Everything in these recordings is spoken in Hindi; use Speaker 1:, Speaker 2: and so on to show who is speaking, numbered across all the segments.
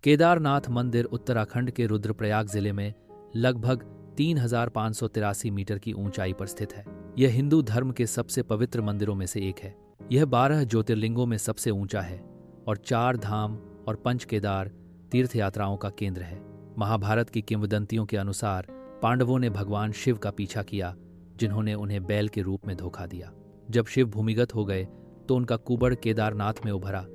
Speaker 1: केदारनाथ मंदिर उत्तराखंड के रुद्रप्रयाग जिले में लगभग 3,583 मीटर की ऊंचाई पर स्थित है। यह हिंदू धर्म के सबसे पवित्र मंदिरों में से एक है। यह 12 ज्योतिर्लिंगों में सबसे ऊंचा है और 4 धाम और 5 केदार तीर्थ यात्राओं का केंद्र है। महाभारत की किंवदंतियों के अनुसार पांडवों ने भगवान शिव का पीछा किया, जिन्होंने उन्हें बैल के रूप में धोखा दिया। जब शिव भूमिगत हो गए तो उनका कुबड़ केदारनाथ में उभरा,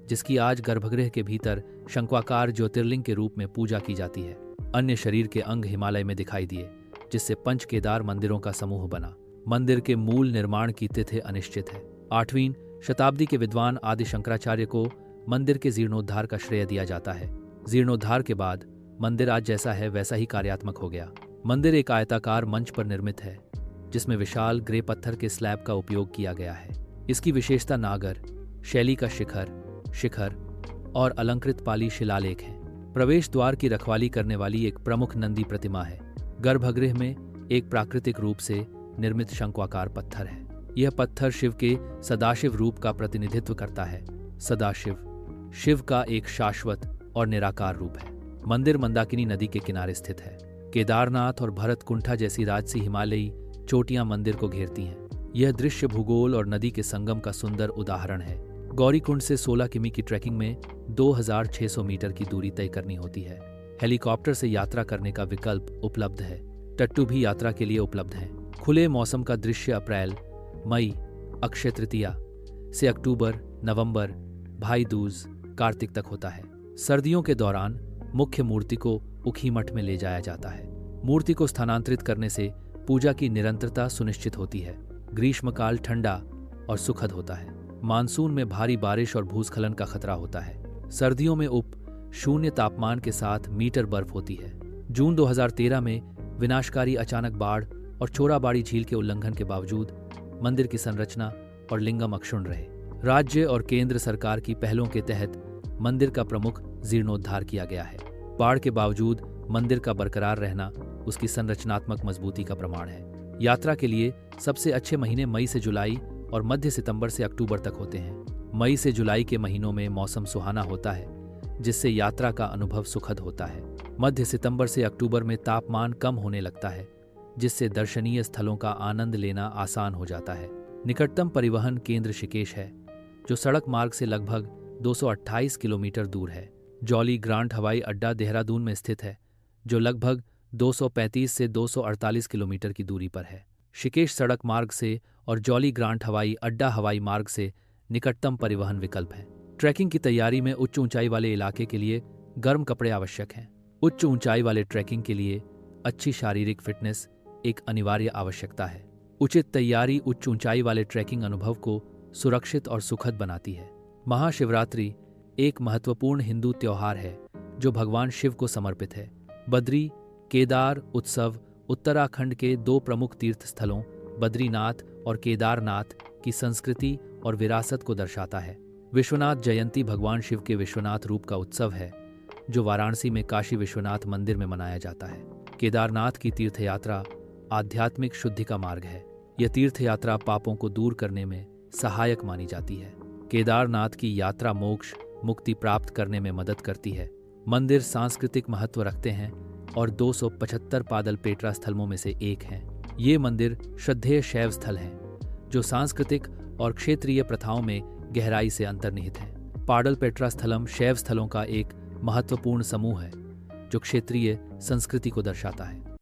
Speaker 1: जिसकी आज गर्भगृह के भीतर शंक्वाकार ज्योतिर्लिंग के रूप में पूजा की जाती है। अन्य शरीर के अंग हिमालय में दिखाई दिए, जिससे 5 केदार मंदिरों का समूह बना। मंदिर के मूल निर्माण की तिथि अनिश्चित है। 8वीं शताब्दी के विद्वान आदि शंकराचार्य को मंदिर के जीर्णोद्धार का श्रेय दिया जाता है। जीर्णोद्धार के बाद मंदिर आज जैसा है वैसा ही कार्यात्मक हो गया। मंदिर एक आयताकार मंच पर निर्मित है, जिसमें विशाल ग्रे पत्थर के स्लैब का उपयोग किया गया है। इसकी विशेषता नागर शैली का शिखर और अलंकृत पाली शिलालेख है। प्रवेश द्वार की रखवाली करने वाली एक प्रमुख नंदी प्रतिमा है। गर्भगृह में एक प्राकृतिक रूप से निर्मित शंक्वाकार पत्थर है। यह पत्थर शिव के सदाशिव रूप का प्रतिनिधित्व करता है। सदाशिव शिव का एक शाश्वत और निराकार रूप है। मंदिर मंदाकिनी नदी के किनारे स्थित है। केदारनाथ और भरतकुंठा जैसी राजसी हिमालयी चोटियां मंदिर को घेरती हैं। यह दृश्य भूगोल और नदी के संगम का सुंदर उदाहरण है। गौरीकुंड से 16 किमी की ट्रैकिंग में 2,600 मीटर की दूरी तय करनी होती है। हेलीकॉप्टर से यात्रा करने का विकल्प उपलब्ध है। टट्टू भी यात्रा के लिए उपलब्ध हैं। खुले मौसम का दृश्य अप्रैल, मई, अक्षय तृतीया से अक्टूबर, नवंबर, भाई दूज, कार्तिक तक होता है। सर्दियों के दौरान मुख्य मूर्ति को उखीमठ में ले जाया जाता है। मूर्ति को स्थानांतरित करने से पूजा की निरंतरता सुनिश्चित होती है। ग्रीष्मकाल ठंडा और सुखद होता है। मानसून में भारी बारिश और भूस्खलन का खतरा होता है। सर्दियों में शून्य तापमान के साथ मीटर बर्फ होती है। जून 2013 में विनाशकारी अचानक बाढ़ और चोराबाड़ी झील के उल्लंघन के बावजूद मंदिर की संरचना और लिंगम अक्षुण्ण रहे। राज्य और केंद्र सरकार की पहलों के तहत मंदिर का प्रमुख जीर्णोद्धार किया गया है। बाढ़ के बावजूद मंदिर का बरकरार रहना उसकी संरचनात्मक मजबूती का प्रमाण है। यात्रा के लिए सबसे अच्छे महीने मई से जुलाई और मध्य सितंबर से अक्टूबर तक होते हैं। मई से जुलाई के महीनों में मौसम सुहाना होता है, जिससे यात्रा का अनुभव सुखद होता है। मध्य सितंबर से अक्टूबर में तापमान कम होने लगता है, जिससे दर्शनीय स्थलों का आनंद लेना आसान हो जाता है। निकटतम परिवहन केंद्र ऋषिकेश है, जो सड़क मार्ग से लगभग 228 किलोमीटर दूर है। जॉली ग्रांट हवाई अड्डा देहरादून में स्थित है, जो लगभग 235 से 248 किलोमीटर की दूरी पर है। ऋषिकेश सड़क मार्ग से और जॉली ग्रांट हवाई अड्डा हवाई मार्ग से निकटतम परिवहन विकल्प है। ट्रैकिंग की तैयारी में उच्च ऊंचाई वाले इलाके के लिए गर्म कपड़े आवश्यक हैं। उच्च ऊंचाई वाले ट्रैकिंग के लिए अच्छी शारीरिक फिटनेस एक अनिवार्य आवश्यकता है। उचित तैयारी उच्च ऊंचाई वाले ट्रैकिंग अनुभव को सुरक्षित और सुखद बनाती है। महाशिवरात्रि एक महत्वपूर्ण हिंदू त्योहार है, जो भगवान शिव को समर्पित है। बद्री केदार उत्सव उत्तराखंड के 2 प्रमुख तीर्थ स्थलों बद्रीनाथ और केदारनाथ की संस्कृति और विरासत को दर्शाता है। विश्वनाथ जयंती भगवान शिव के विश्वनाथ रूप का उत्सव है, जो वाराणसी में काशी विश्वनाथ मंदिर में मनाया जाता है। केदारनाथ की तीर्थयात्रा आध्यात्मिक शुद्धि का मार्ग है। यह तीर्थयात्रा पापों को दूर करने में सहायक मानी जाती है। केदारनाथ की यात्रा मोक्ष मुक्ति प्राप्त करने में मदद करती है। मंदिर सांस्कृतिक महत्व रखते हैं और 275 पादल पेटरा स्थलों में से एक हैं। ये मंदिर श्रद्धेय शैव स्थल हैं, जो सांस्कृतिक और क्षेत्रीय प्रथाओं में गहराई से अंतर्निहित हैं। पाडल पेट्रा स्थलम शैव स्थलों का एक महत्वपूर्ण समूह है, जो क्षेत्रीय संस्कृति को दर्शाता है।